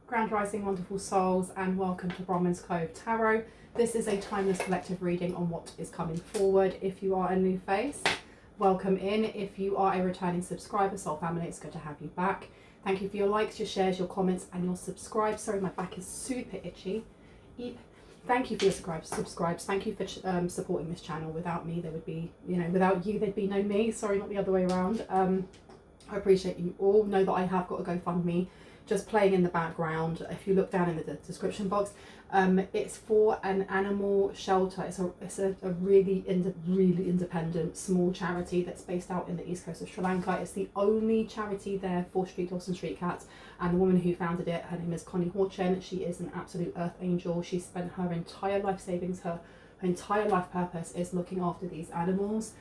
Grand Rising, wonderful souls, and welcome to Bronwen's Cove Tarot. This is a timeless collective reading on what is coming forward. If you are a new face, welcome in. If you are a returning subscriber, soul family, it's good to have you back. Thank you for your likes, your shares, your comments, and your subscribes. Sorry, my back is super itchy. Thank you for your subscribes. Thank you for supporting this channel. Without me, there would be, without you, there'd be no me. Sorry, not the other way around. I appreciate you all. Know that I have got a GoFundMe just playing in the background. If you look down in the description box, it's for an animal shelter. It's a really independent small charity that's based out in the east coast of Sri Lanka. It's the only charity there for street dogs and street cats, and the woman who founded it, her name is Connie Horchen. She is an absolute earth angel. She spent her entire life savings. Her entire life purpose is looking after these animals,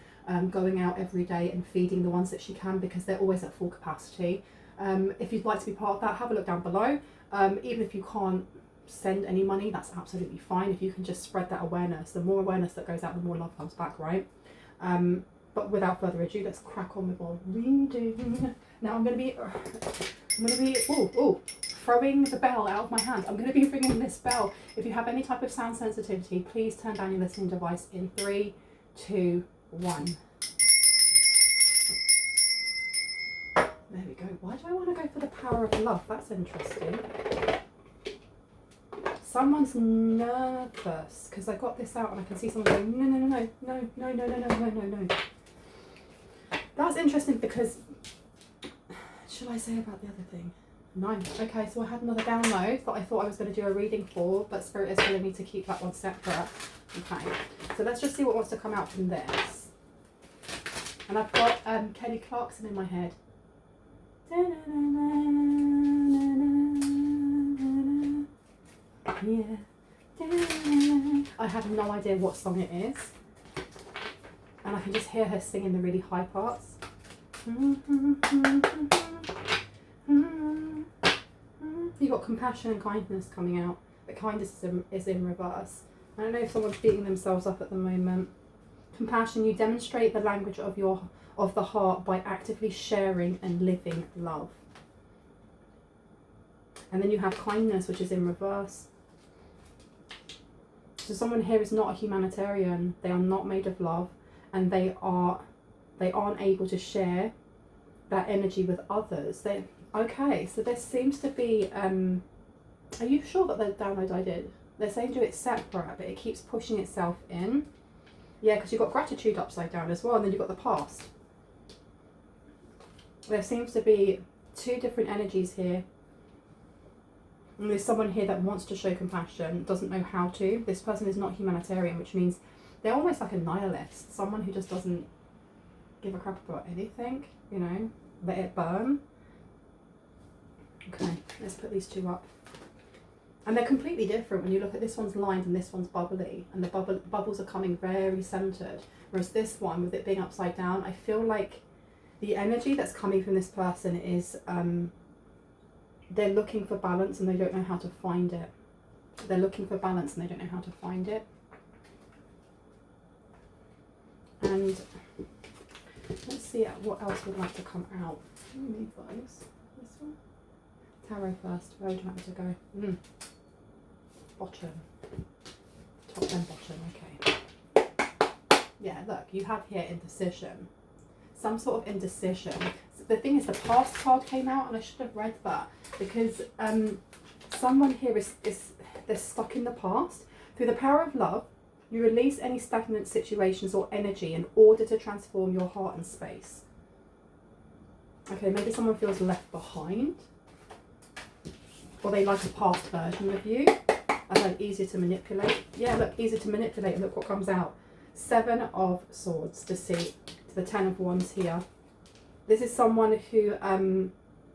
going out every day and feeding the ones that she can, because they're always at full capacity. If you'd like to be part of that, have a look down below. Even if you can't send any money, that's absolutely fine. If you can just spread that awareness, the more awareness that goes out, the more love comes back, right? But without further ado, let's crack on with our reading. Now I'm going to be throwing the bell out of my hand. I'm going to be ringing this bell. If you have any type of sound sensitivity, please turn down your listening device in 3, 2, 1. There we go. Why do I want to go for the power of love? That's interesting. Someone's nervous because I got this out and I can see someone going, no. That's interesting because, shall I say about the other thing? No. Okay, so I had another download that I thought I was going to do a reading for, but Spirit is telling me to keep that one separate. Okay, so let's just see what wants to come out from this. And I've got Kelly Clarkson in my head. Yeah. I have no idea what song it is, and I can just hear her singing the really high parts. You've got compassion and kindness coming out, but kindness is in reverse. I don't know if someone's beating themselves up at the moment. Compassion, you demonstrate the language of the heart by actively sharing and living love. And then you have kindness, which is in reverse. So someone here is not a humanitarian. They are not made of love, and they aren't able to share that energy with others. Okay, so there seems to be are you sure that the download I did? They're saying do it separate, but it keeps pushing itself in. Yeah, because you've got gratitude upside down as well, and then you've got the past. There seems to be two different energies here. And there's someone here that wants to show compassion, doesn't know how to. This person is not humanitarian, which means they're almost like a nihilist. Someone who just doesn't give a crap about anything, let it burn. Okay, let's put these two up. And they're completely different when you look at this one's lined and this one's bubbly. And the bubbles are coming very centered. Whereas this one, with it being upside down, I feel like the energy that's coming from this person is they're looking for balance and they don't know how to find it. They're looking for balance and they don't know how to find it. And let's see what else would like to come out. Move those. This one. Tarot first. Where would you like me to go? Bottom. Top then bottom. Okay. Yeah, look, you have here indecision. Some sort of indecision. The thing is, the past card came out, and I should have read that because someone here is they're stuck in the past. Through the power of love, you release any stagnant situations or energy in order to transform your heart and space. Okay, maybe someone feels left behind, or they like a past version of you. I heard easier to manipulate. Yeah, look, easier to manipulate. And look what comes out. 7 of Swords, Deceit. The 10 of Wands here. This is someone who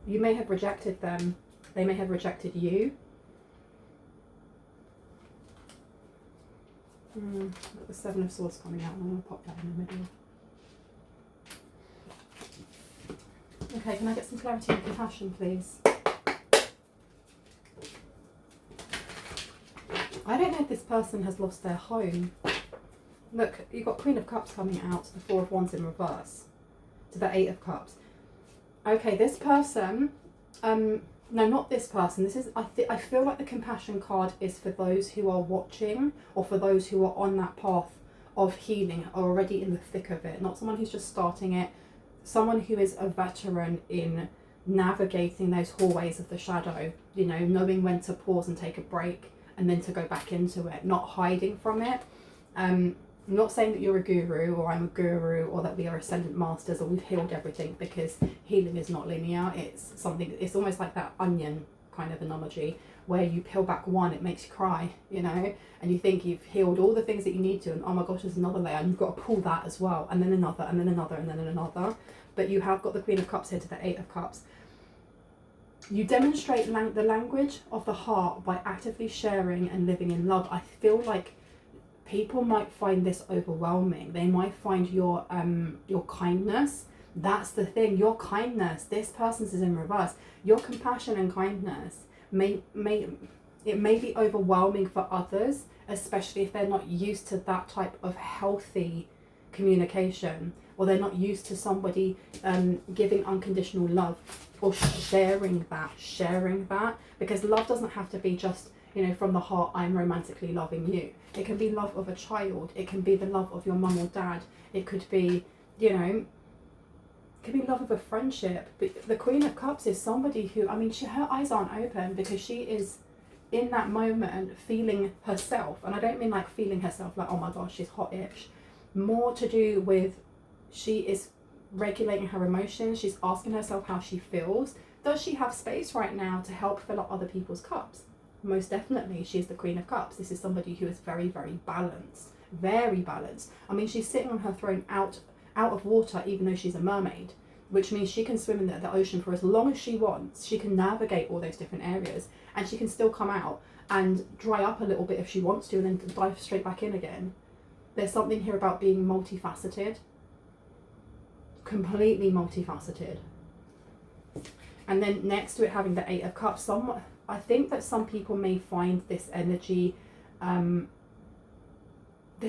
you may have rejected them. They may have rejected you. Look, the 7 of Swords coming out. I'm going to pop that in the middle. Okay, can I get some clarity and compassion, please? I don't know if this person has lost their home. Look, you've got Queen of Cups coming out to the 4 of Wands in reverse. To the 8 of Cups. Okay, this person No, not this person. This is, I feel like the compassion card is for those who are watching, or for those who are on that path of healing, are already in the thick of it. Not someone who's just starting it. Someone who is a veteran in navigating those hallways of the shadow, you know, knowing when to pause and take a break and then to go back into it, not hiding from it. I'm not saying that you're a guru, or I'm a guru, or that we are ascendant masters, or we've healed everything, because healing is not linear. It's something, it's almost like that onion kind of analogy, where you peel back one, it makes you cry, you know, and you think you've healed all the things that you need to, and oh my gosh, there's another layer, and you've got to pull that as well, and then another, and then another, and then another. But you have got the Queen of Cups here to the Eight of Cups. You demonstrate the language of the heart by actively sharing and living in love. I feel like people might find this overwhelming. They might find your kindness. That's the thing, your kindness. This person's is in reverse. Your compassion and kindness may be overwhelming for others, especially if they're not used to that type of healthy communication, or they're not used to somebody giving unconditional love, or sharing that, because love doesn't have to be just, you know, from the heart, I'm romantically loving you. It can be love of a child, it can be the love of your mum or dad, it could be, you know, it could be love of a friendship. But the Queen of Cups is somebody who, I mean, her eyes aren't open, because she is in that moment feeling herself. And I don't mean like feeling herself like, oh my gosh, she's hot-ish. More to do with, she is regulating her emotions. She's asking herself how she feels. Does she have space right now to help fill up other people's cups? Most definitely, she's the Queen of Cups. This is somebody who is very, very balanced. Very balanced. I mean, she's sitting on her throne out of water, even though she's a mermaid, which means she can swim in the ocean for as long as she wants. She can navigate all those different areas, and she can still come out and dry up a little bit if she wants to, and then dive straight back in again. There's something here about being multifaceted. Completely multifaceted. And then next to it having the Eight of Cups, I think that some people may find this energy, there's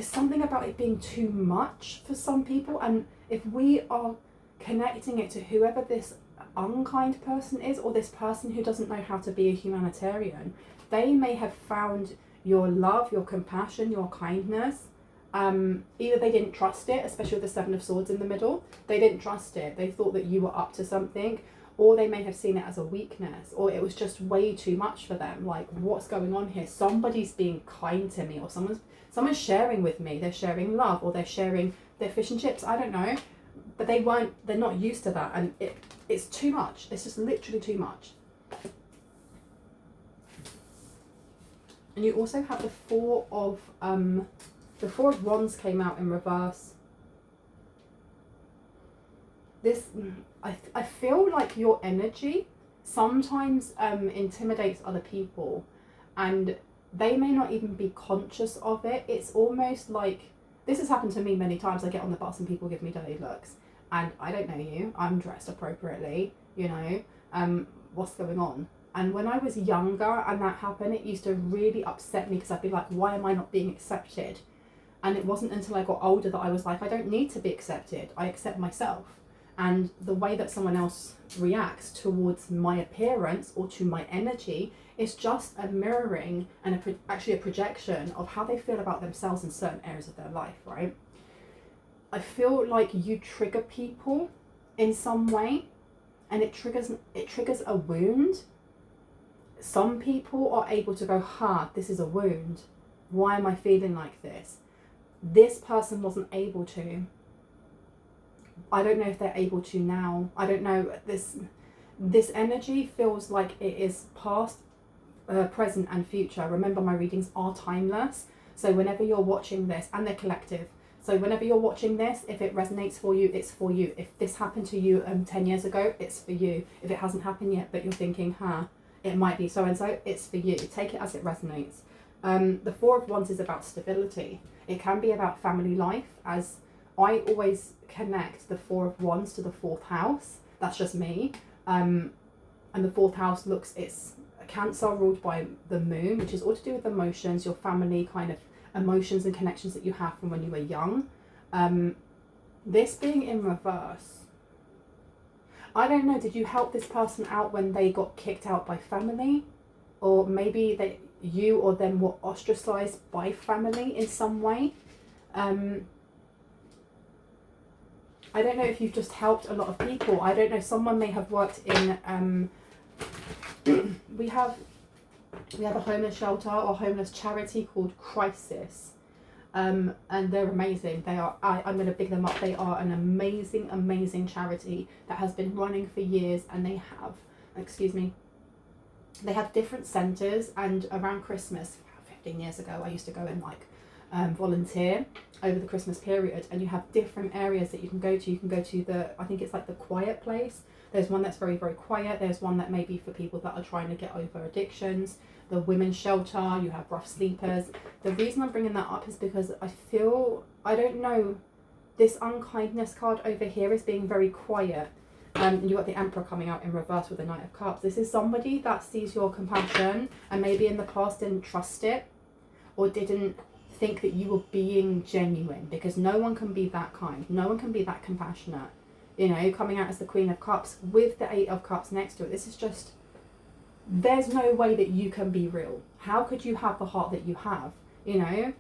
something about it being too much for some people, and if we are connecting it to whoever this unkind person is, or this person who doesn't know how to be a humanitarian, they may have found your love, your compassion, your kindness. Either they didn't trust it, especially with the Seven of Swords in the middle. They didn't trust it. They thought that you were up to something, or they may have seen it as a weakness, or it was just way too much for them. Like, what's going on here? Somebody's being kind to me, or someone's sharing with me. They're sharing love, or they're sharing their fish and chips. I don't know, but they're not used to that, and it's too much. It's just literally too much. And you also have the Four of Wands came out in reverse. This, I feel like your energy sometimes intimidates other people, and they may not even be conscious of it. It's almost like, this has happened to me many times. I get on the bus and people give me dirty looks, and I don't know you, I'm dressed appropriately, you know, what's going on? And when I was younger and that happened, it used to really upset me, because I'd be like, why am I not being accepted? And it wasn't until I got older that I was like, I don't need to be accepted. I accept myself. And the way that someone else reacts towards my appearance or to my energy is just a mirroring and actually a projection of how they feel about themselves in certain areas of their life, right? I feel like you trigger people in some way, and it triggers a wound. Some people are able to go, this is a wound. Why am I feeling like this? This person wasn't able to. I don't know if they're able to now. I don't know. This energy feels like it is past, present and future. Remember, my readings are timeless. So whenever you're watching this, and they're collective. So whenever you're watching this, if it resonates for you, it's for you. If this happened to you 10 years ago, it's for you. If it hasn't happened yet, but you're thinking, it might be so-and-so, it's for you. Take it as it resonates. The Four of Wands is about stability. It can be about family life, as I always connect the Four of Wands to the fourth house. That's just me. And the fourth house it's a Cancer ruled by the moon, which is all to do with emotions, your family kind of emotions and connections that you have from when you were young. This being in reverse, I don't know, did you help this person out when they got kicked out by family? Or maybe you or them were ostracized by family in some way. I don't know if you've just helped a lot of people. I don't know, someone may have worked in, we have a homeless shelter or homeless charity called Crisis. And they're amazing. They are, I'm going to big them up. They are an amazing, amazing charity that has been running for years, and they have, they have different centres, and around Christmas, 15 years ago, I used to go and volunteer over the Christmas period, and you have different areas that you can go to. You can go to I think it's like the quiet place. There's one that's very, very quiet. There's one that may be for people that are trying to get over addictions. The women's shelter, you have rough sleepers. The reason I'm bringing that up is because I don't know, this unkindness card over here is being very quiet. And you got the Emperor coming out in reverse with the Knight of Cups. This is somebody that sees your compassion and maybe in the past didn't trust it, or didn't think that you were being genuine, because no one can be that kind. No one can be that compassionate. You know, coming out as the Queen of Cups with the Eight of Cups next to it. This is just, there's no way that you can be real. How could you have the heart that you have? You know,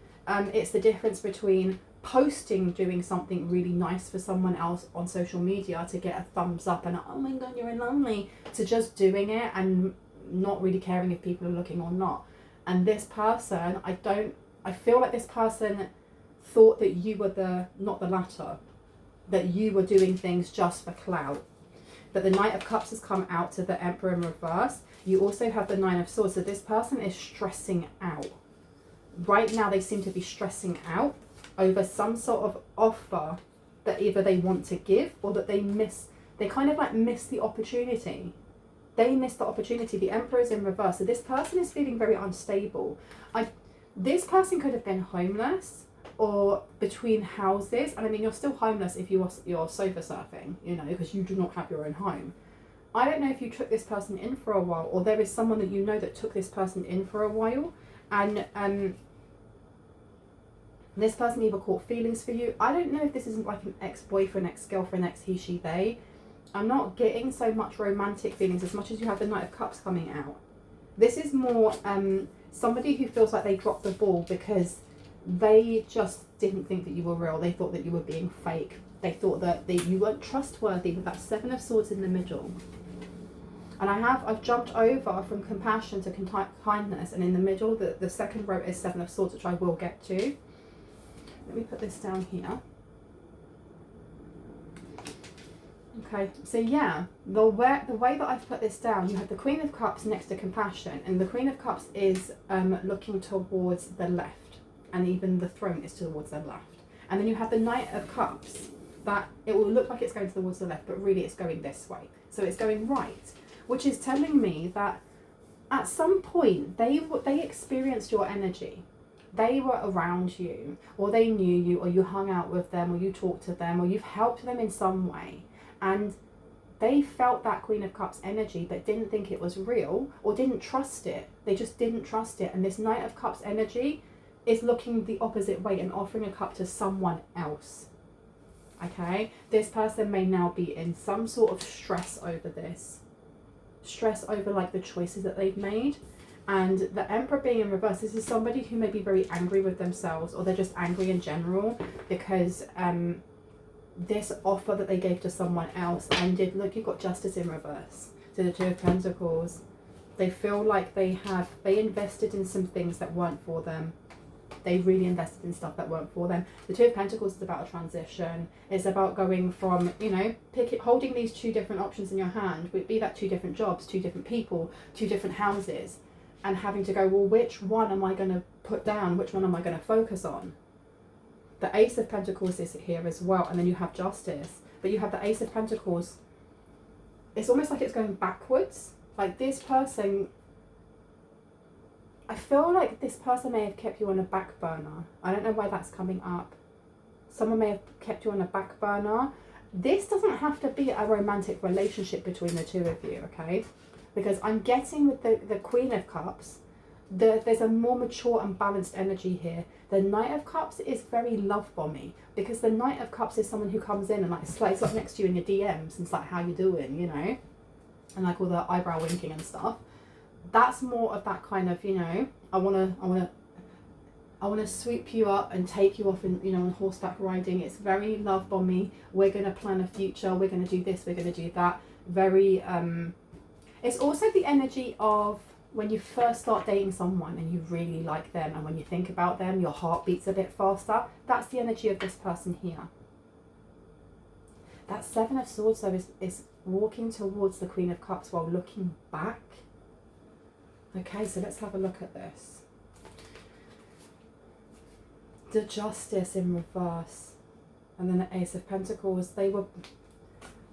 it's the difference between posting doing something really nice for someone else on social media to get a thumbs up and, oh my god, you're lovely, to just doing it and not really caring if people are looking or not. And this person, I feel like this person thought that you were not the latter, that you were doing things just for clout. But the Knight of Cups has come out to the Emperor in reverse. You also have the Nine of Swords. So this person is stressing out. Right now they seem to be stressing out over some sort of offer that either they want to give or that they miss. They kind of miss the opportunity. They miss the opportunity. The Emperor is in reverse. So this person is feeling very unstable. This person could have been homeless or between houses. And I mean, you're still homeless if you're sofa surfing, you know, because you do not have your own home. I don't know if you took this person in for a while, or there is someone that you know that took this person in for a while, and this person either caught feelings for you. I don't know if this isn't like an ex-boyfriend, ex-girlfriend, ex-he, she, they. I'm not getting so much romantic feelings as much as you have the Knight of Cups coming out. This is more somebody who feels like they dropped the ball because they just didn't think that you were real. They thought that you were being fake. They thought that you weren't trustworthy with that Seven of Swords in the middle. And I've jumped over from compassion to kindness, and in the middle, the second row is Seven of Swords, which I will get to. Let me put this down here. Okay, so yeah, the way that I've put this down, you have the Queen of Cups next to compassion, and the Queen of Cups is looking towards the left, and even the throne is towards the left. And then you have the Knight of Cups, that it will look like it's going towards the left, but really it's going this way. So it's going right, which is telling me that at some point they experienced your energy. They were around you, or they knew you, or you hung out with them, or you talked to them, or you've helped them in some way. And they felt that Queen of Cups energy, but didn't think it was real, or didn't trust it. They just didn't trust it. And this Knight of Cups energy is looking the opposite way and offering a cup to someone else. Okay? This person may now be in some sort of stress over this. Stress over the choices that they've made. And the Emperor being in reverse, this is somebody who may be very angry with themselves, or they're just angry in general because this offer that they gave to someone else ended. Look, you've got Justice in reverse. So the Two of Pentacles. They feel like they invested in some things that weren't for them. They really invested in stuff that weren't for them. The Two of Pentacles is about a transition. It's about going from, holding these two different options in your hand, be that two different jobs, two different people, two different houses, and having to go, well, which one am I going to put down? Which one am I going to focus on? The Ace of Pentacles is here as well, and then you have Justice. But you have the Ace of Pentacles. It's almost like it's going backwards. Like this person, I feel like this person may have kept you on a back burner. I don't know why that's coming up. Someone may have kept you on a back burner. This doesn't have to be a romantic relationship between the two of you, okay? Because I'm getting with the Queen of Cups there's a more mature and balanced energy here. The Knight of Cups is very love bomby, because the Knight of Cups is someone who comes in and like slides up next to you in your DMs and it's like, how you doing, you know, and like all the eyebrow winking and stuff. That's more of that kind of, you know, I want to sweep you up and take you off, and, you know, on horseback riding. It's very love bomby. We're going to plan a future. We're going to do this. We're going to do that. Very. It's also the energy of when you first start dating someone and you really like them, and when you think about them, your heart beats a bit faster. That's the energy of this person here. That Seven of Swords, though, is walking towards the Queen of Cups while looking back. Okay, so let's have a look at this. The Justice in reverse, and then the Ace of Pentacles.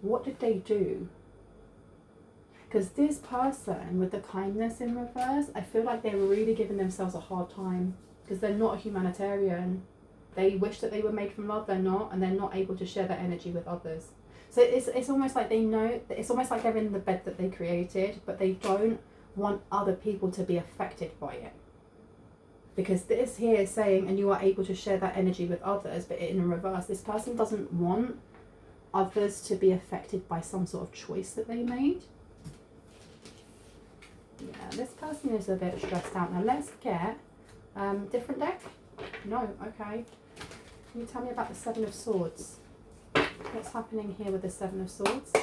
What did they do? Because this person with the kindness in reverse, I feel like they're really giving themselves a hard time, because they're not a humanitarian. They wish that they were made from love, they're not, and they're not able to share that energy with others. So it's almost like they know, it's almost like they're in the bed that they created, but they don't want other people to be affected by it. Because this here is saying, and you are able to share that energy with others, but in reverse, this person doesn't want others to be affected by some sort of choice that they made. Yeah, this person is a bit stressed out. Now let's get different deck. No, okay. Can you tell me about the Seven of Swords? What's happening here with the Seven of Swords?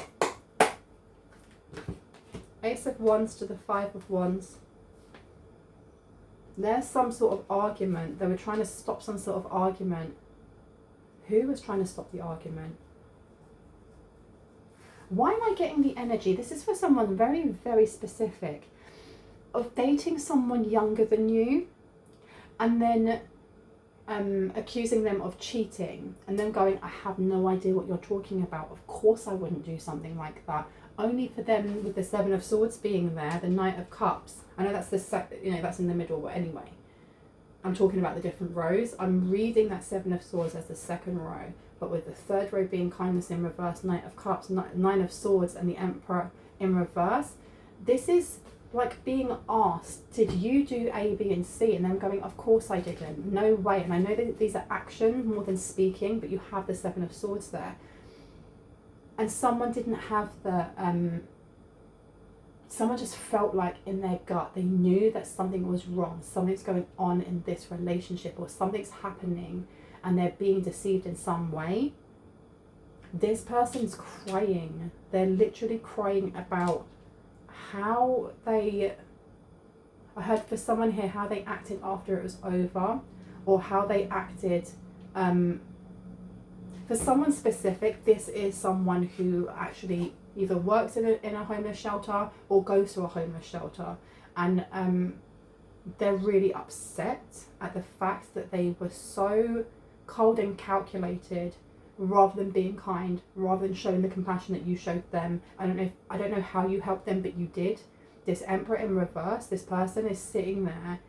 Ace of Wands to the Five of Wands. There's some sort of argument. They were trying to stop some sort of argument. Who was trying to stop the argument? Why am I getting the energy? This is for someone very, very specific. Of dating someone younger than you, and then accusing them of cheating, and then going, I have no idea what you're talking about. Of course I wouldn't do something like that. Only for them, with the Seven of Swords being there, the Knight of Cups. I know that's that's in the middle, but anyway, I'm talking about the different rows. I'm reading that Seven of Swords as the second row, but with the third row being kindness in reverse, Knight of Cups, Nine of Swords, and the Emperor in reverse. This is like being asked, did you do A, B, and C? And then going, of course I didn't. No way. And I know that these are action more than speaking, but you have the Seven of Swords there. And someone didn't have the, someone just felt like in their gut, they knew that something was wrong. Something's going on in this relationship, or something's happening, and they're being deceived in some way. This person's crying. They're literally crying about how they, I heard for someone here, how they acted after it was over, or how they acted, for someone specific, this is someone who actually either works in a homeless shelter or goes to a homeless shelter, and they're really upset at the fact that they were so cold and calculated, rather than being kind, rather than showing the compassion that you showed them. I don't know how you helped them, but you did. This Emperor in reverse, this person is sitting there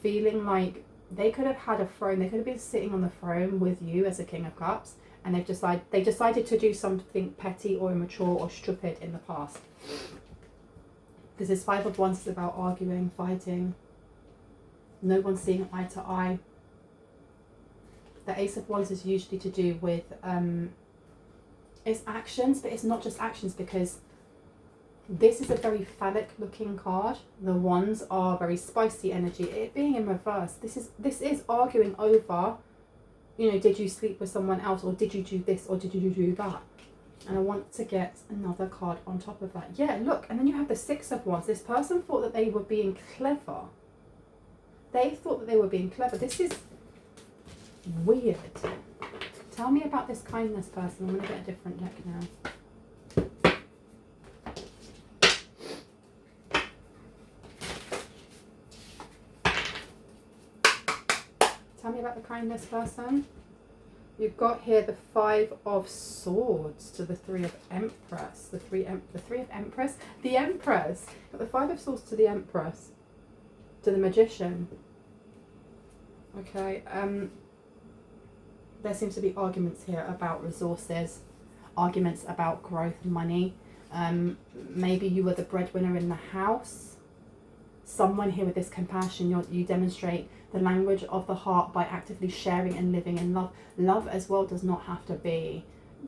feeling like they could have had a throne. They could have been sitting on the throne with you as a King of Cups, and they decided to do something petty or immature or stupid in the past. Because this Five of Wands is about arguing, fighting, no one seeing eye to eye. The Ace of Wands is usually to do with, it's actions, but it's not just actions, because this is a very phallic looking card. The Wands are very spicy energy. It being in reverse, this is arguing over, you know, did you sleep with someone else, or did you do this, or did you do that? And I want to get another card on top of that. Yeah, look, and then you have the Six of Wands. This person thought that they were being clever. They thought that they were being clever. This is weird. Tell me about this kindness person. I'm going to get a different deck now. Tell me about the kindness person. You've got here the Five of Swords to the Three of Empress. The Three of Empress. The Empress. Got the Five of Swords to the Empress. To the Magician. Okay. There seems to be arguments here about resources, arguments about growth, money. Maybe you were the breadwinner in the house. someone here with this compassion, you demonstrate the language of the heart by actively sharing and living in love. Love as well does not have to be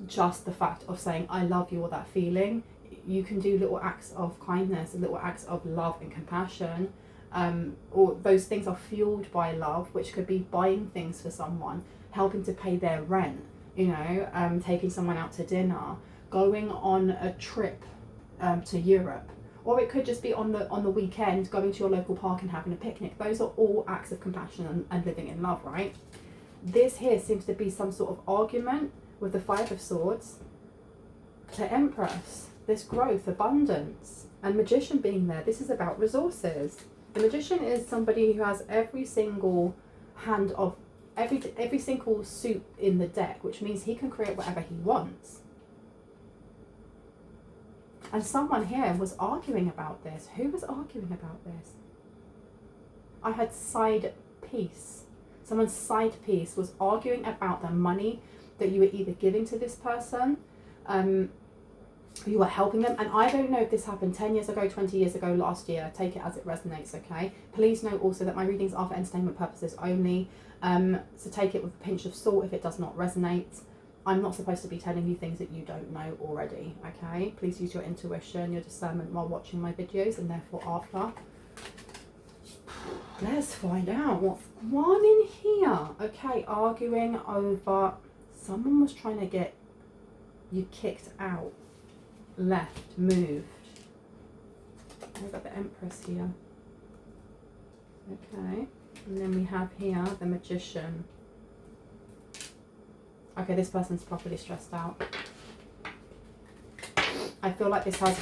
just the fact of saying I love you or that feeling. You can do little acts of kindness, little acts of love and compassion, or those things are fueled by love, which could be buying things for someone, helping to pay their rent, you know, taking someone out to dinner, going on a trip to Europe, or it could just be on the weekend going to your local park and having a picnic. Those are all acts of compassion and living in love, right? This here seems to be some sort of argument with the Five of Swords to Empress. This growth, abundance, and Magician being there. This is about resources. The Magician is somebody who has every single hand of every single suit in the deck, which means he can create whatever he wants. And someone here was arguing about this. Who was arguing about this? I had side piece. Someone's side piece was arguing about the money that you were either giving to this person, you were helping them. And I don't know if this happened 10 years ago, 20 years ago, last year. Take it as it resonates, okay? Please note also that my readings are for entertainment purposes only. So take it with a pinch of salt if it does not resonate. I'm not supposed to be telling you things that you don't know already, okay? Please use your intuition, your discernment while watching my videos, and therefore after. Let's find out what's going on in here. Okay, arguing over... Someone was trying to get you kicked out, left, moved. We've got the Empress here. Okay, and then we have here the Magician. Okay, this person's properly stressed out. I feel like this has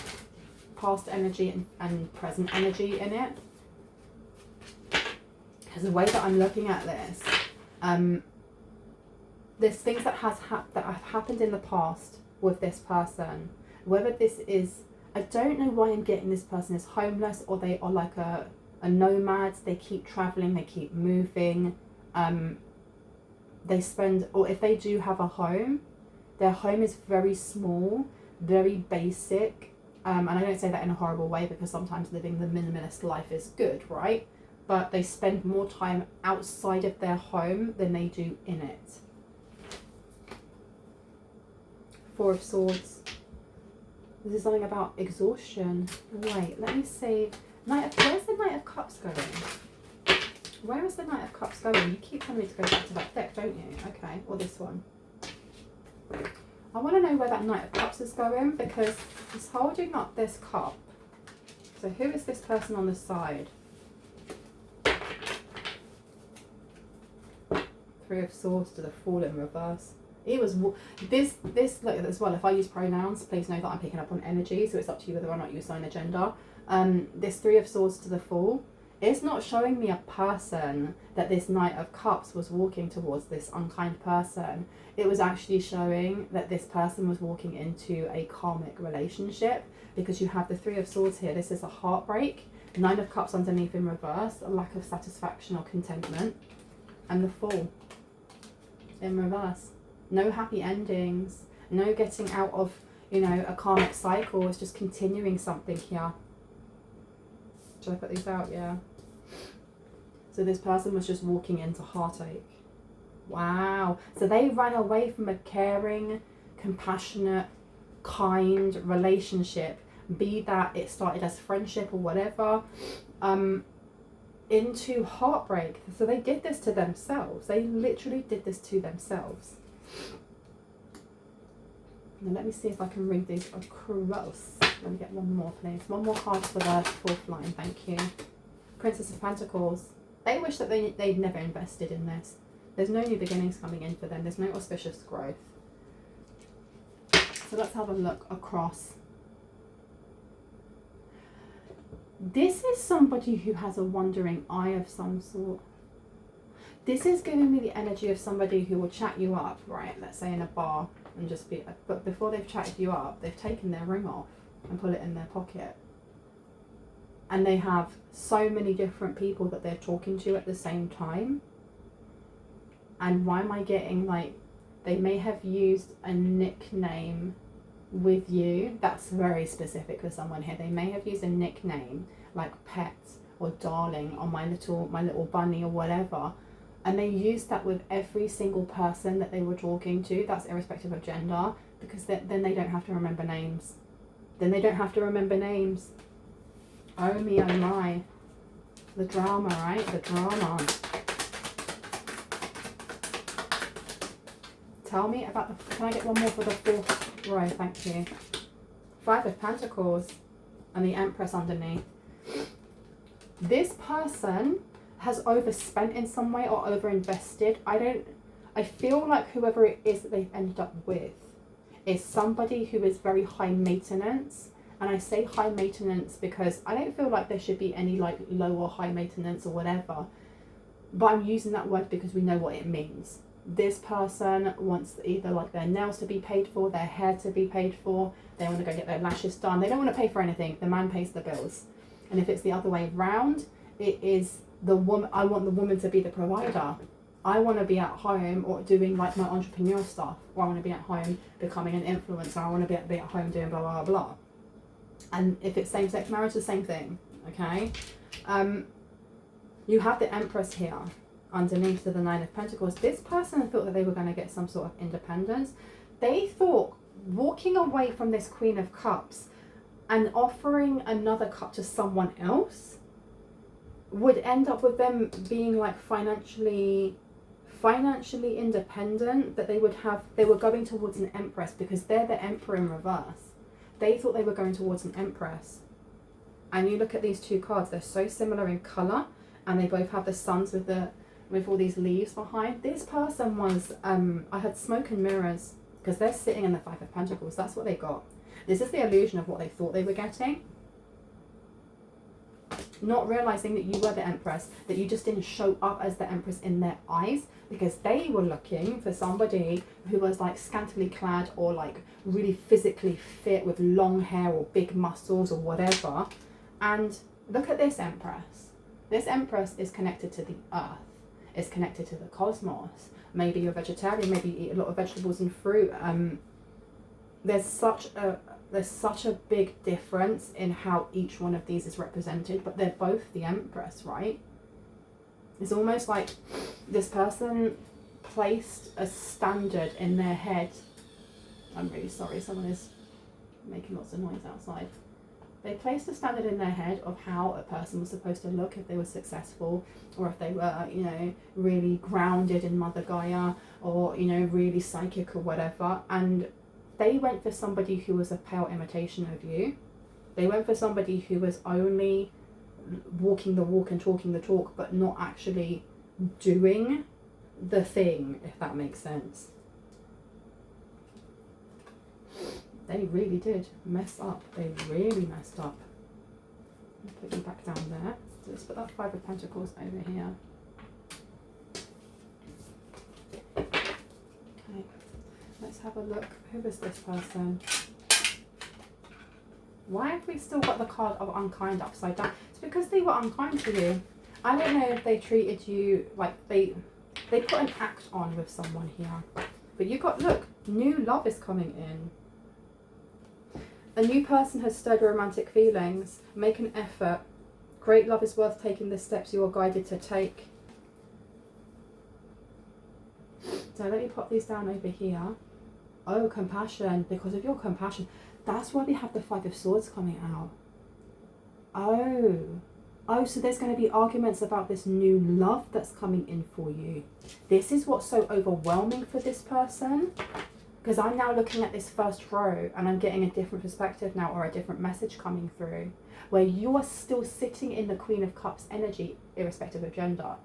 past energy and present energy in it. Because the way that I'm looking at this, there's things that have happened in the past with this person. Whether this is, I don't know why I'm getting this person is homeless, or they are like a nomad. They keep traveling, they keep moving. They spend, or if they do have a home, their home is very small, very basic. And I don't say that in a horrible way, because sometimes living the minimalist life is good, right? But they spend more time outside of their home than they do in it. Four of Swords. This is something about exhaustion. Wait, let me see. Where's the Knight of Cups going? Where is the Knight of Cups going? You keep telling me to go back to that deck, don't you? Okay, or this one. I want to know where that Knight of Cups is going, because he's holding up this cup. So who is this person on the side? Three of Swords to the Fool in reverse. It was this look as well. If I use pronouns, please know that I'm picking up on energy, so it's up to you whether or not you assign a gender. This Three of Swords to the Fool, it's not showing me a person that this Knight of Cups was walking towards, this unkind person. It was actually showing that this person was walking into a karmic relationship, because you have the Three of Swords here. This is a heartbreak. Nine of Cups underneath in reverse, a lack of satisfaction or contentment, and the Fool in reverse. No happy endings, no getting out of, you know, a karmic cycle. It's just continuing something here. Should I put these out? Yeah. So this person was just walking into heartache. Wow. So they ran away from a caring, compassionate, kind relationship, be that it started as friendship or whatever, into heartbreak. So they did this to themselves. They literally did this to themselves. Now let me see if I can read these across. Let me get one more, please. One more card for the fourth line, thank you. Princess of Pentacles. They wish that they'd never invested in this. There's no new beginnings coming in for them. There's no auspicious growth. So let's have a look across. This is somebody who has a wandering eye of some sort. This is giving me the energy of somebody who will chat you up, right? Let's say in a bar, and just be, but before they've chatted you up, they've taken their ring off and put it in their pocket. And they have so many different people that they're talking to at the same time. And why am I getting, like, they may have used a nickname with you. That's very specific for someone here. They may have used a nickname like Pet or darling or my little bunny or whatever. And they used that with every single person that they were talking to. That's irrespective of gender, because then they don't have to remember names. Then they don't have to remember names. Oh me, oh my. The drama, right? The drama. Tell me about the... Can I get one more for the 4th row? Thank you. 5 of Pentacles and the Empress underneath. This person has overspent in some way or overinvested. I feel like whoever it is that they've ended up with is somebody who is very high maintenance. And I say high maintenance because I don't feel like there should be any like low or high maintenance or whatever. But I'm using that word because we know what it means. This person wants either like their nails to be paid for, their hair to be paid for, they want to go get their lashes done. They don't want to pay for anything. The man pays the bills. And if it's the other way around, it is the woman. I want the woman to be the provider. I want to be at home or doing like my entrepreneur stuff, or I want to be at home becoming an influencer. I want to be at home doing blah blah blah. And if it's same-sex marriage, the same thing. Okay. You have the Empress here underneath to the 9 of Pentacles. This person thought that they were going to get some sort of independence. They thought walking away from this Queen of Cups and offering another cup to someone else would end up with them being like financially independent, that they were going towards an Empress because they're the Emperor in reverse. They thought they were going towards an Empress. And you look at these 2 cards, they're so similar in colour, and they both have the suns with all these leaves behind. This person was, I had smoke and mirrors, because they're sitting in the 5 of Pentacles. That's what they got. This is the illusion of what they thought they were getting. Not realising that you were the Empress, that you just didn't show up as the Empress in their eyes, because they were looking for somebody who was like scantily clad or like really physically fit with long hair or big muscles or whatever. And look at this Empress. This Empress is connected to the earth. It's connected to the cosmos. Maybe you're vegetarian, maybe you eat a lot of vegetables and fruit. There's such a big difference in how each one of these is represented, but they're both the Empress, right? It's almost like this person placed a standard in their head. I'm really sorry, someone is making lots of noise outside. They placed a standard in their head of how a person was supposed to look if they were successful, or if they were, you know, really grounded in Mother Gaia, or, you know, really psychic or whatever. And they went for somebody who was a pale imitation of you. They went for somebody who was only walking the walk and talking the talk, but not actually doing the thing, if that makes sense. They really did mess up. They really messed up. I'll put you back down there. So let's put that 5 of Pentacles over here. Okay, let's have a look. Who is this person? Why have we still got the card of unkind upside down? It's because they were unkind to you. I don't know if they treated you like they put an act on with someone here. But you got, look, new love is coming in. A new person has stirred your romantic feelings. Make an effort. Great love is worth taking the steps you are guided to take. So let me pop these down over here. Oh, compassion. Because of your compassion. That's why we have the 5 of Swords coming out. Oh, so there's going to be arguments about this new love that's coming in for you. This is what's so overwhelming for this person. Because I'm now looking at this first row and I'm getting a different perspective now, or a different message coming through, where you are still sitting in the Queen of Cups energy, irrespective of gender.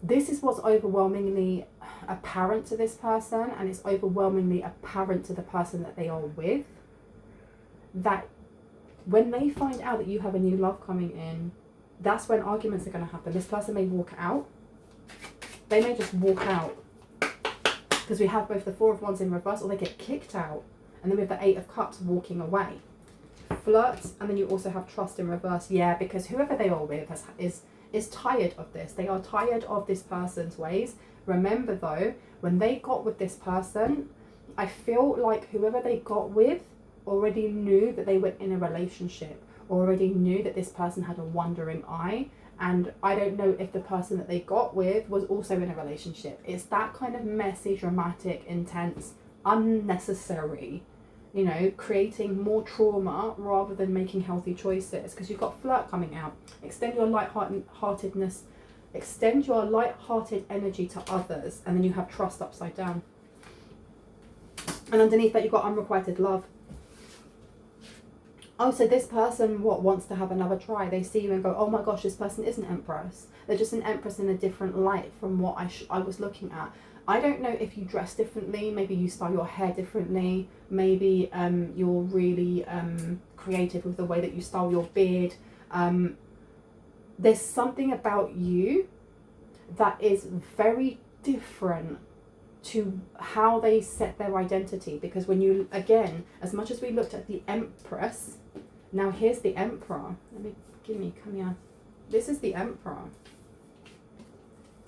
This is what's overwhelmingly apparent to this person, and it's overwhelmingly apparent to the person that they are with, that when they find out that you have a new love coming in, that's when arguments are going to happen. This person may walk out. They may just walk out. Because we have both the 4 of Wands in reverse, or they get kicked out. And then we have the 8 of Cups walking away. Flirts, and then you also have trust in reverse. Yeah, because whoever they are with is tired of this. They are tired of this person's ways. Remember though, when they got with this person, I feel like whoever they got with already knew that they were in a relationship, already knew that this person had a wandering eye. And I don't know if the person that they got with was also in a relationship. It's that kind of messy, dramatic, intense, unnecessary, you know, creating more trauma rather than making healthy choices. Because you've got flirt coming out. Extend your lightheartedness, extend your lighthearted energy to others, and then you have trust upside down. And underneath that, you've got unrequited love. Oh, so this person wants to have another try. They see you and go, oh my gosh, this person is an empress. They're just an empress in a different light from what I was looking at. I don't know if you dress differently. Maybe you style your hair differently. Maybe you're really creative with the way that you style your beard. There's something about you that is very different to how they set their identity. Because when you, again, as much as we looked at the empress, now here's the emperor. Come here. This is the emperor.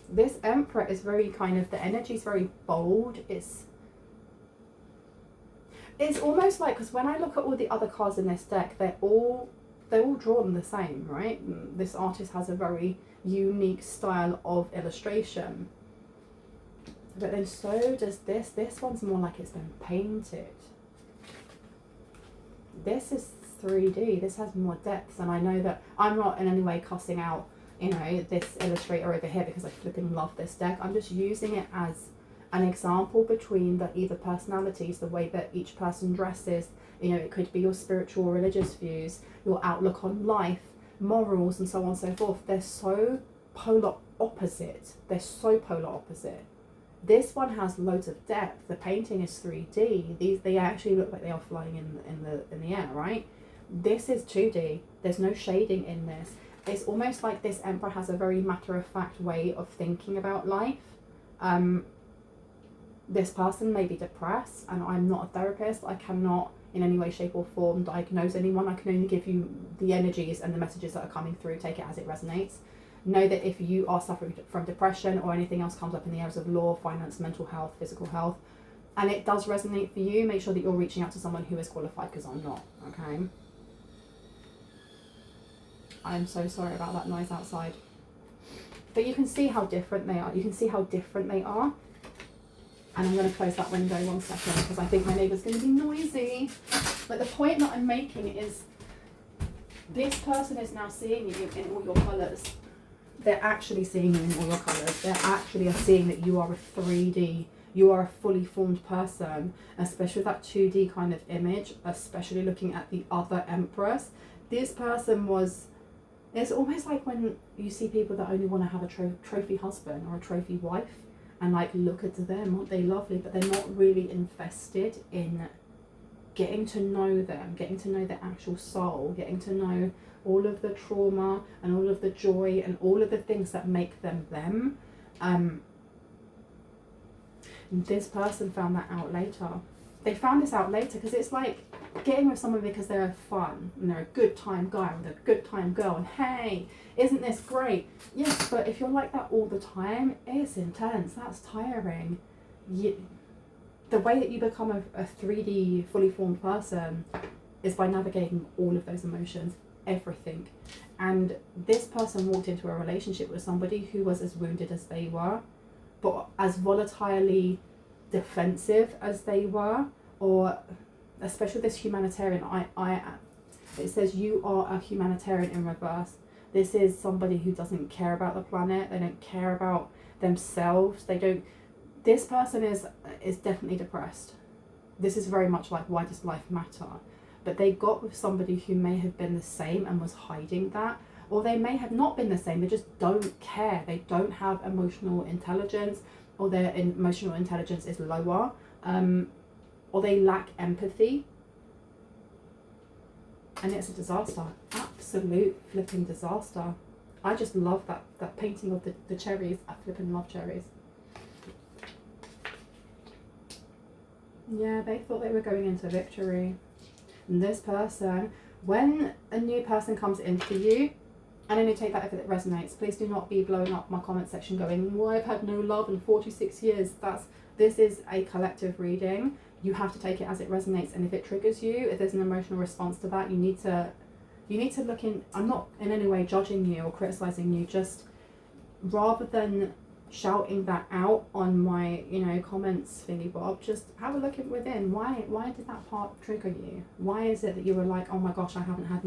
This emperor is very kind of, the energy is very bold. It's almost like, because when I look at all the other cards in this deck, they're all drawn the same, right? This artist has a very unique style of illustration. But then so does this. This one's more like it's been painted. This is 3D. This has more depth. And I know that I'm not in any way cussing out, you know, this illustrator over here because I flipping love this deck. I'm just using it as an example between the either personalities, the way that each person dresses. You know, it could be your spiritual or religious views, your outlook on life, morals, and so on and so forth. They're so polar opposite. They're so polar opposite. This one has loads of depth. The painting is 3D. They actually look like they are flying in the air, right? This is 2D. There's no shading in this. It's almost like this emperor has a very matter-of-fact way of thinking about life. This person may be depressed, and I'm not a therapist. I cannot in any way, shape or form diagnose anyone. I can only give you the energies and the messages that are coming through. Take it as it resonates. Know that if you are suffering from depression or anything else comes up in the areas of law, finance, mental health, physical health, and it does resonate for you, make sure that you're reaching out to someone who is qualified, because I'm not, okay? I'm so sorry about that noise outside. But you can see how different they are. You can see how different they are. And I'm going to close that window 1 second because I think my neighbour's going to be noisy. But the point that I'm making is this person is now seeing you in all your colours. They're actually seeing you in all your colours. They're actually seeing that you are a 3D. You are a fully formed person, especially with that 2D kind of image, especially looking at the other empress. This person was, it's almost like when you see people that only want to have a trophy husband or a trophy wife and like look at them, aren't they lovely? But they're not really invested in getting to know them, getting to know their actual soul, getting to know all of the trauma and all of the joy and all of the things that make them them. This person found that out later. They found this out later because it's like getting with someone because they're fun and they're a good time guy or they're a good time girl and hey, isn't this great? Yes, but if you're like that all the time, it's intense. That's tiring. The way that you become a 3D fully formed person is by navigating all of those emotions, everything. And this person walked into a relationship with somebody who was as wounded as they were, but as volatilely defensive as they were, or especially this humanitarian. It says you are a humanitarian in reverse. This is somebody who doesn't care about the planet. They don't care about themselves. This person is definitely depressed. This is very much like, why does life matter? But they got with somebody who may have been the same and was hiding that, or they may have not been the same. They just don't care. They don't have emotional intelligence, or their emotional intelligence is lower, or they lack empathy. And it's a disaster. Absolute flipping disaster. I just love that painting of the cherries. I flipping love cherries. Yeah, they thought they were going into victory. And this person, when a new person comes in for you, and only take that if it resonates, please do not be blowing up my comment section going, well, I've had no love in 46 years. This is a collective reading. You have to take it as it resonates, and if it triggers you, if there's an emotional response to that, you need to You need to look in, I'm not in any way judging you or criticizing you, just rather than shouting that out on my, you know, comments thingy bob, just have a look at within. Why did that part trigger you? Why is it that you were like, oh my gosh, I haven't had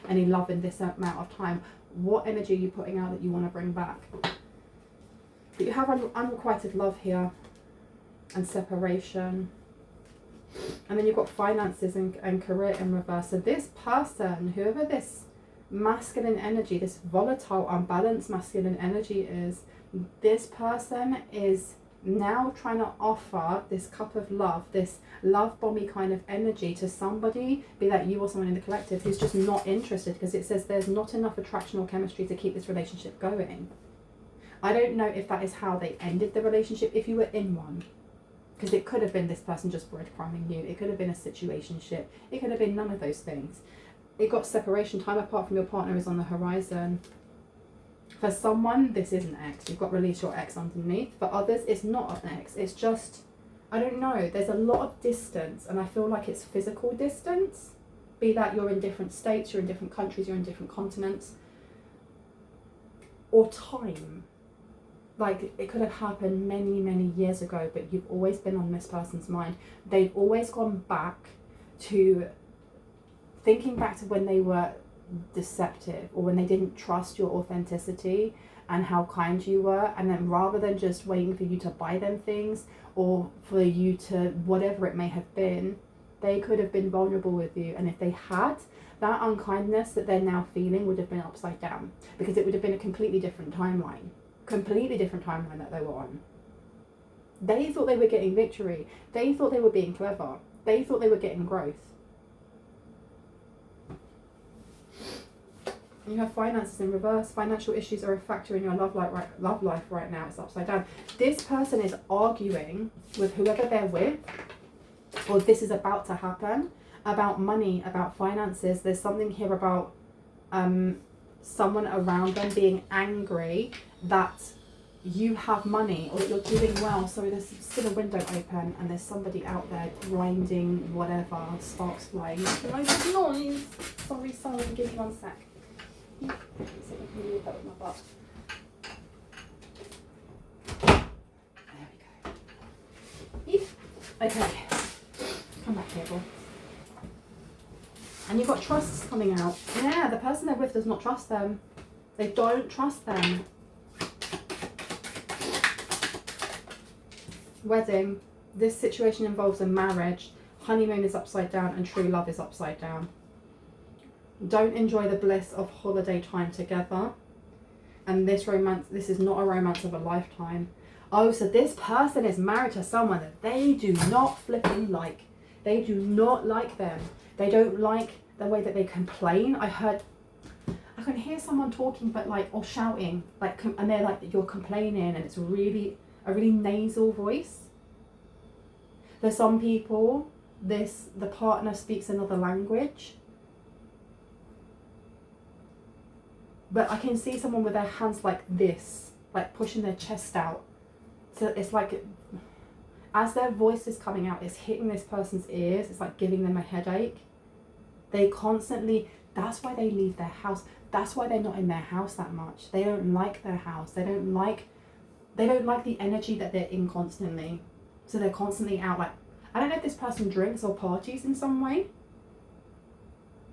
any love in this amount of time? What energy are you putting out that you want to bring back? But you have unrequited love here and separation. And then you've got finances and career in reverse. So this person, whoever this masculine energy, this volatile, unbalanced masculine energy is, this person is now trying to offer this cup of love, this love bomby kind of energy to somebody, be that you or someone in the collective, who's just not interested, because it says there's not enough attraction or chemistry to keep this relationship going. I don't know if that is how they ended the relationship, if you were in one. Because it could have been this person just breadcrumbing you. It could have been a situationship. It could have been none of those things. It got separation. Time apart from your partner is on the horizon. For someone, this is an ex. You've got release your ex underneath. For others, it's not an ex. It's just, I don't know. There's a lot of distance, and I feel like it's physical distance. Be that you're in different states, you're in different countries, you're in different continents. Or time. Like, it could have happened many, many years ago, but you've always been on this person's mind. They've always gone back to thinking back to when they were deceptive, or when they didn't trust your authenticity and how kind you were. And then rather than just waiting for you to buy them things, or for you to, whatever it may have been, they could have been vulnerable with you. And if they had, that unkindness that they're now feeling would have been upside down, because it would have been a completely different timeline. Completely different timeline that they were on. They thought they were getting victory. They thought they were being clever. They thought they were getting growth. You have finances in reverse. Financial issues are a factor in your love life right now. It's upside down. This person is arguing with whoever they're with, or this is about to happen, about money, about finances. There's something here about someone around them being angry that you have money or that you're doing well. So there's still a window open and there's somebody out there grinding whatever, sparks flying. Sorry, give me 1 sec. See if I can move that with my butt. There we go. Okay, come back here, boy. And you've got trusts coming out. Yeah, the person they're with does not trust them. They don't trust them. Wedding. This situation involves a marriage. Honeymoon is upside down and true love is upside down. Don't enjoy the bliss of holiday time together. And this is not a romance of a lifetime. Oh, so this person is married to someone that they do not flipping like. They do not like them. They don't like the way that they complain. I can hear someone talking, but like, or shouting, like, and they're like, you're complaining, and it's a really nasal voice. For some people, the partner speaks another language. But I can see someone with their hands like this, like pushing their chest out. So it's like, as their voice is coming out, it's hitting this person's ears. It's like giving them a headache. They constantly, that's why they leave their house. That's why they're not in their house that much. They don't like their house. They don't like the energy that they're in constantly. So they're constantly out. Like, I don't know if this person drinks or parties in some way.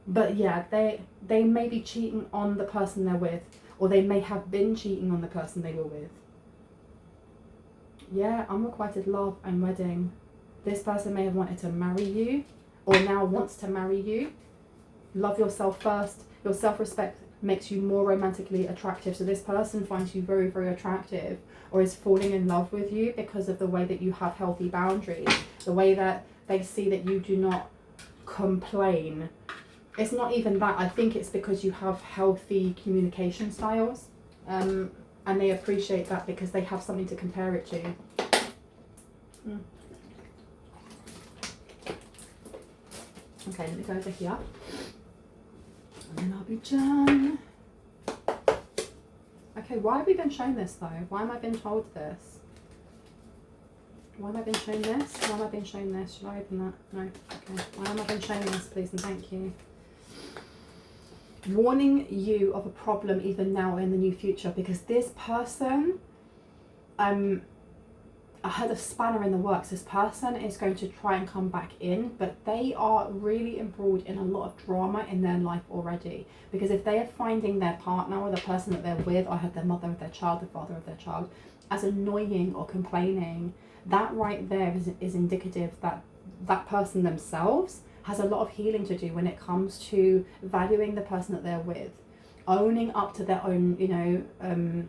But yeah, they may be cheating on the person they're with. Or they may have been cheating on the person they were with. Yeah, unrequited love and wedding. This person may have wanted to marry you, or now wants to marry you. Love yourself first. Your self-respect makes you more romantically attractive. So this person finds you very, very attractive, or is falling in love with you because of the way that you have healthy boundaries, the way that they see that you do not complain. It's not even that. I think it's because you have healthy communication styles. And they appreciate that because they have something to compare it to. Okay, let me go over here. And then I'll be done. Okay, why have we been shown this though? Why am I being told this? Why am I being shown this? Why am I being shown this? Should I open that? No. Okay. Why am I being shown this, please and thank you? warning you of a problem either now or in the near future, because this person, I had a spanner in the works. This person is going to try and come back in, but they are really embroiled in a lot of drama in their life already. Because if they are finding their partner or the person that they're with, I had their mother of their child, the father of their child, as annoying or complaining, that right there is indicative that that person themselves has a lot of healing to do when it comes to valuing the person that they're with, owning up to their own,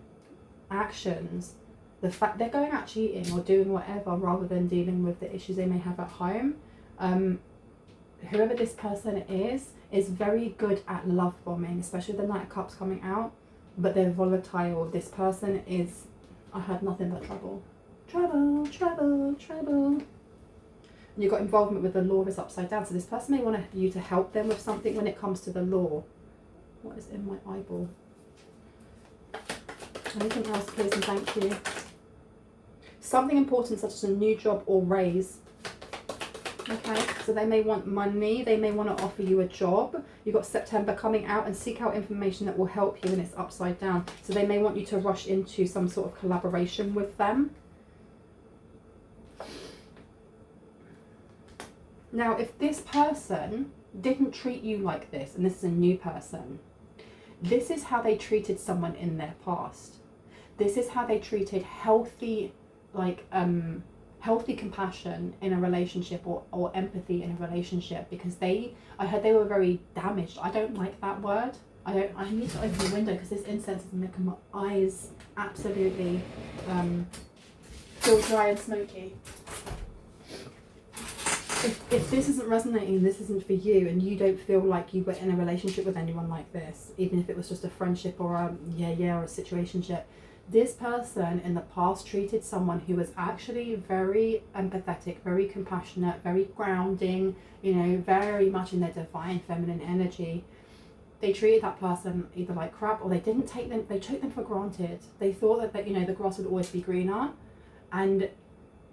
actions, the fact they're going out cheating or doing whatever rather than dealing with the issues they may have at home. Whoever this person is very good at love bombing, especially the Knight of Cups coming out, but they're volatile. This person is, I had nothing but trouble. Trouble, trouble, trouble. And you've got involvement with the law is upside down. So this person may want you to help them with something when it comes to the law. What is in my eyeball? Anything else, please, and thank you. Something important such as a new job or raise. Okay, so they may want money. They may want to offer you a job. You've got September coming out, and seek out information that will help you, and it's upside down. So they may want you to rush into some sort of collaboration with them. Now, if this person didn't treat you like this, and this is a new person, this is how they treated someone in their past. This is how they treated healthy, healthy compassion in a relationship, or empathy in a relationship, because I heard they were very damaged. I don't like that word. I need to open the window because this incense is making my eyes absolutely feel dry and smoky. If this isn't resonating, this isn't for you, and you don't feel like you were in a relationship with anyone like this, even if it was just a friendship or a or a situationship, this person in the past treated someone who was actually very empathetic, very compassionate, very grounding, very much in their divine feminine energy. They treated that person either like crap, or they took them for granted. They thought that the grass would always be greener, and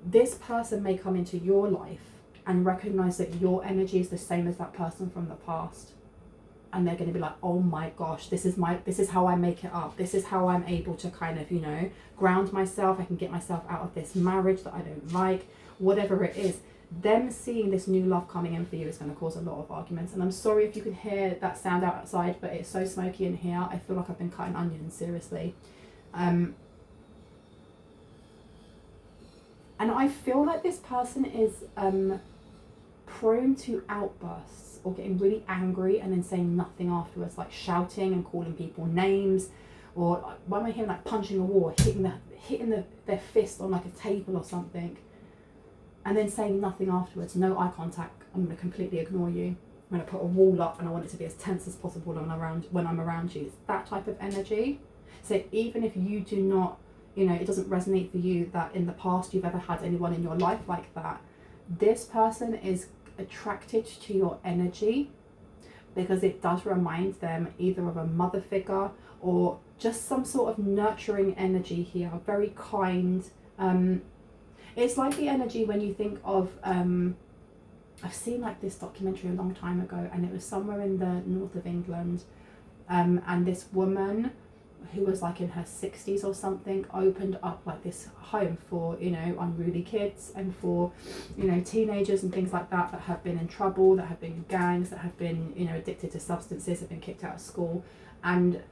this person may come into your life and recognize that your energy is the same as that person from the past, and they're going to be like, oh my gosh, this is how I make it up, this is how I'm able to kind of ground myself, I can get myself out of this marriage that I don't like, whatever it is. Them seeing this new love coming in for you is going to cause a lot of arguments. And I'm sorry if you can hear that sound outside, but it's so smoky in here. I feel like I've been cutting onions, seriously. And I feel like this person is prone to outbursts or getting really angry and then saying nothing afterwards, like shouting and calling people names, or why am I hearing like punching a wall, hitting their fist on like a table or something, and then saying nothing afterwards, no eye contact. I'm going to completely ignore you. I'm going to put a wall up and I want it to be as tense as possible when I'm around you. It's that type of energy. So even if you do not, it doesn't resonate for you that in the past you've ever had anyone in your life like that, this person is attracted to your energy because it does remind them either of a mother figure or just some sort of nurturing energy here, very kind. It's like the energy when you think of, I've seen like this documentary a long time ago, and it was somewhere in the north of England, and this woman who was like in her 60s or something opened up like this home for unruly kids and for teenagers and things like that have been in trouble, that have been in gangs, that have been addicted to substances, have been kicked out of school. And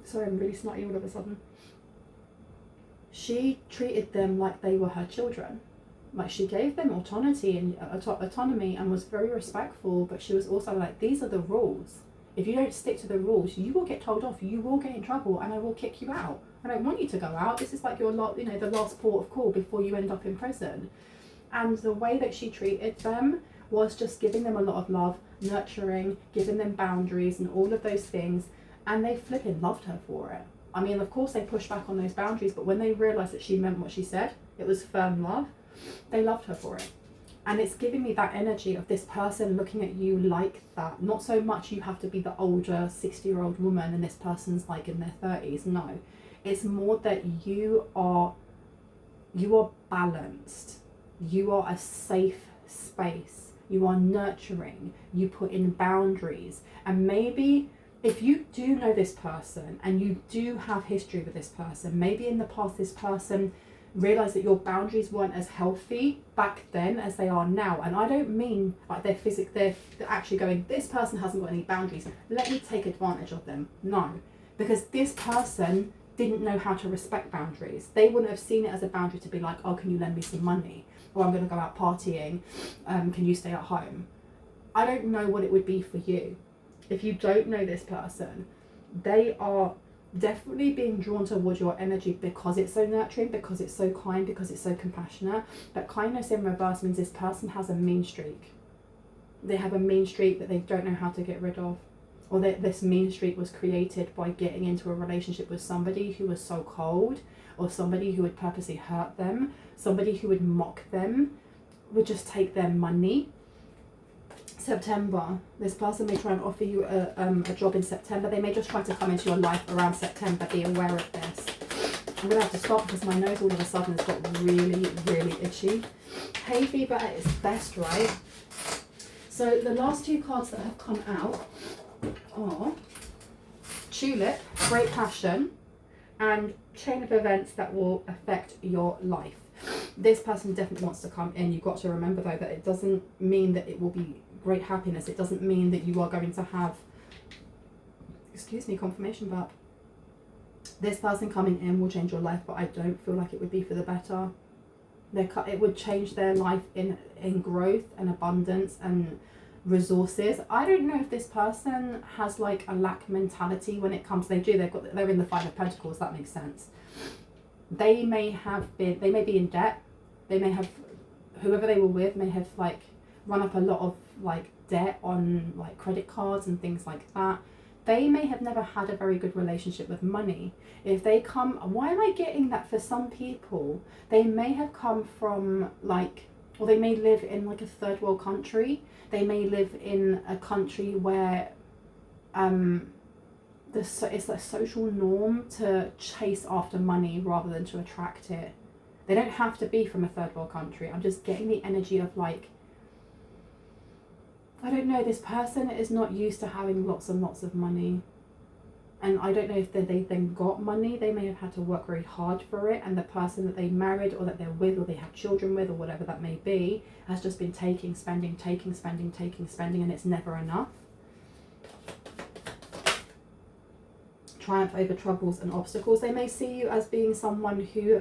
sorry, I'm really snotty all of a sudden. She treated them like they were her children. Like, she gave them autonomy and was very respectful, but she was also like, these are the rules. If you don't stick to the rules, you will get told off, you will get in trouble, and I will kick you out. I don't want you to go out. This is like your the last port of call before you end up in prison. And the way that she treated them was just giving them a lot of love, nurturing, giving them boundaries and all of those things, and they flipping loved her for it. I mean, of course they pushed back on those boundaries, but when they realised that she meant what she said, it was firm love, they loved her for it. And it's giving me that energy of this person looking at you like that. Not so much you have to be the older 60-year-old woman and this person's like in their 30s. No, it's more that you are balanced. You are a safe space. You are nurturing. You put in boundaries. And maybe if you do know this person and you do have history with this person, maybe in the past this person realised that your boundaries weren't as healthy back then as they are now. And I don't mean like they're actually going, this person hasn't got any boundaries, let me take advantage of them. No, because this person didn't know how to respect boundaries. They wouldn't have seen it as a boundary to be like, oh, can you lend me some money? Or I'm going to go out partying, can you stay at home? I don't know what it would be for you. If you don't know this person, they are definitely being drawn towards your energy because it's so nurturing, because it's so kind, because it's so compassionate. But kindness in reverse means this person has a mean streak. They have a mean streak that they don't know how to get rid of. Or that this mean streak was created by getting into a relationship with somebody who was so cold, or somebody who would purposely hurt them, somebody who would mock them, would just take their money. September, this person may try and offer you a job in September. They may just try to come into your life around September. Be aware of this. I'm going to have to stop because my nose all of a sudden has got really, really itchy. Hay fever at its best, right? So the last two cards that have come out are Tulip, Great Passion, and Chain of Events that will affect your life. This person definitely wants to come in. You've got to remember though that it doesn't mean that it will be great happiness. It doesn't mean that you are going to have, confirmation burp. This person coming in will change your life, but I don't feel like it would be for the better. It would change their life in growth and abundance and resources. I don't know if this person has like a lack mentality when it comes. They're in the Five of Pentacles. That makes sense. They may be in debt. They may have, whoever they were with may have like run up a lot of like debt on like credit cards and things like that. They may have never had a very good relationship with money. If they come, why am I getting that for some people? They may have come from like, or they may live in like a third world country. They may live in a country where it's a social norm to chase after money rather than to attract it. They don't have to be from a third world country. I'm just getting the energy of like, I don't know, this person is not used to having lots and lots of money. And I don't know if they then got money. They may have had to work very hard for it, and the person that they married or that they're with or they have children with or whatever that may be has just been taking, spending, and it's never enough. Triumph over troubles and obstacles. They may see you as being someone who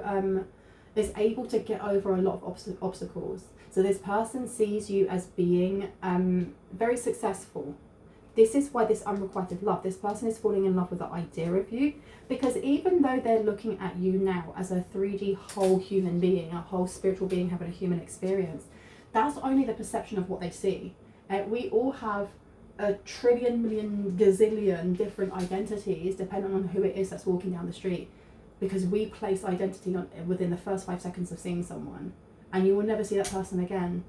is able to get over a lot of obstacles. So this person sees you as being very successful. This is why this unrequited love, this person is falling in love with the idea of you, because even though they're looking at you now as a 3D whole human being, a whole spiritual being having a human experience, that's only the perception of what they see. We all have a trillion, million, gazillion different identities depending on who it is that's walking down the street, because we place identity within the first 5 seconds of seeing someone, and you will never see that person again.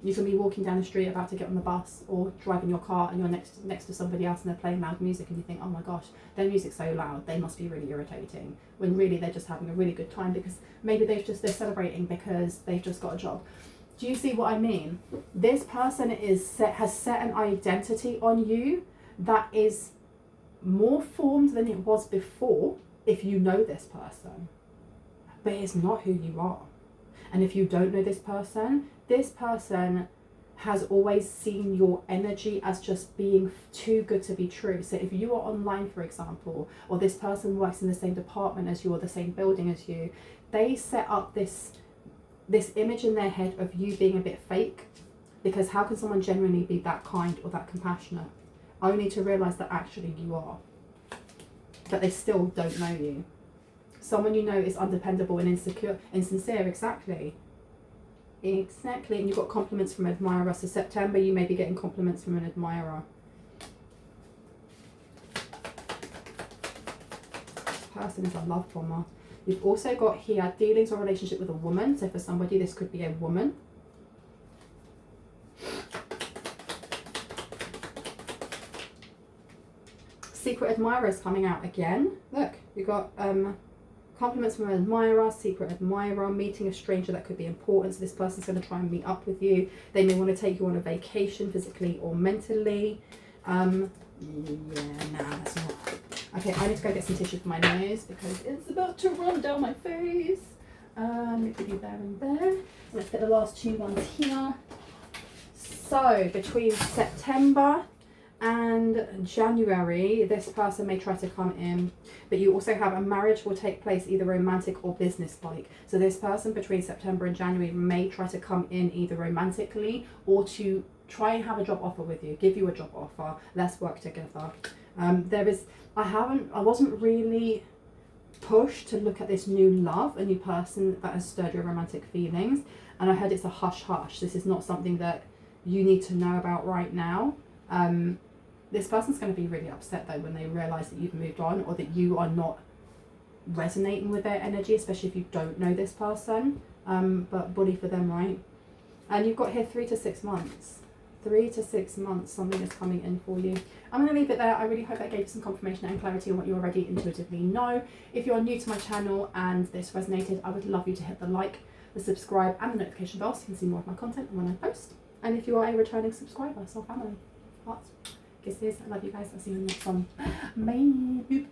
You can be walking down the street about to get on the bus or driving your car and you're next to somebody else and they're playing loud music and you think, oh my gosh, their music's so loud, they must be really irritating. When really they're just having a really good time because maybe they're celebrating because they've just got a job. Do you see what I mean? This person has set an identity on you that is more formed than it was before if you know this person. But it's not who you are. And if you don't know this person has always seen your energy as just being too good to be true. So if you are online, for example, or this person works in the same department as you or the same building as you, they set up this image in their head of you being a bit fake, because how can someone genuinely be that kind or that compassionate? Only to realise that actually you are. But they still don't know you. Someone you know is undependable and insecure, insincere, exactly, and you've got compliments from an admirer. So September, you may be getting compliments from an admirer. This person is a love bomber. You've also got here dealings or relationship with a woman. So for somebody, this could be a woman. Secret admirer is coming out again. Look, you've got compliments from an admirer, secret admirer, meeting a stranger that could be important. So this person's going to try and meet up with you. They may want to take you on a vacation physically or mentally. Yeah, nah, that's not. Okay, I need to go get some tissue for my nose because it's about to run down my face. Let me put you there and there. Let's get the last 2 ones here. So between September and January, this person may try to come in, but you also have a marriage will take place, either romantic or business-like. So this person between September and January may try to come in either romantically or to try and have a job offer with you, give you a job offer, let's work together. I wasn't really pushed to look at this new love, a new person that has stirred your romantic feelings, and I heard it's a hush-hush. This is not something that you need to know about right now. This person's going to be really upset though when they realise that you've moved on, or that you are not resonating with their energy, especially if you don't know this person. But bully for them, right? And you've got here 3 to 6 months. 3 to 6 months, something is coming in for you. I'm going to leave it there. I really hope that gave you some confirmation and clarity on what you already intuitively know. If you're new to my channel and this resonated, I would love you to hit the like, the subscribe and the notification bell so you can see more of my content and when I post. And if you are a returning subscriber, soul family, hearts, kisses, I love you guys. I'll see you in the next one. Bye.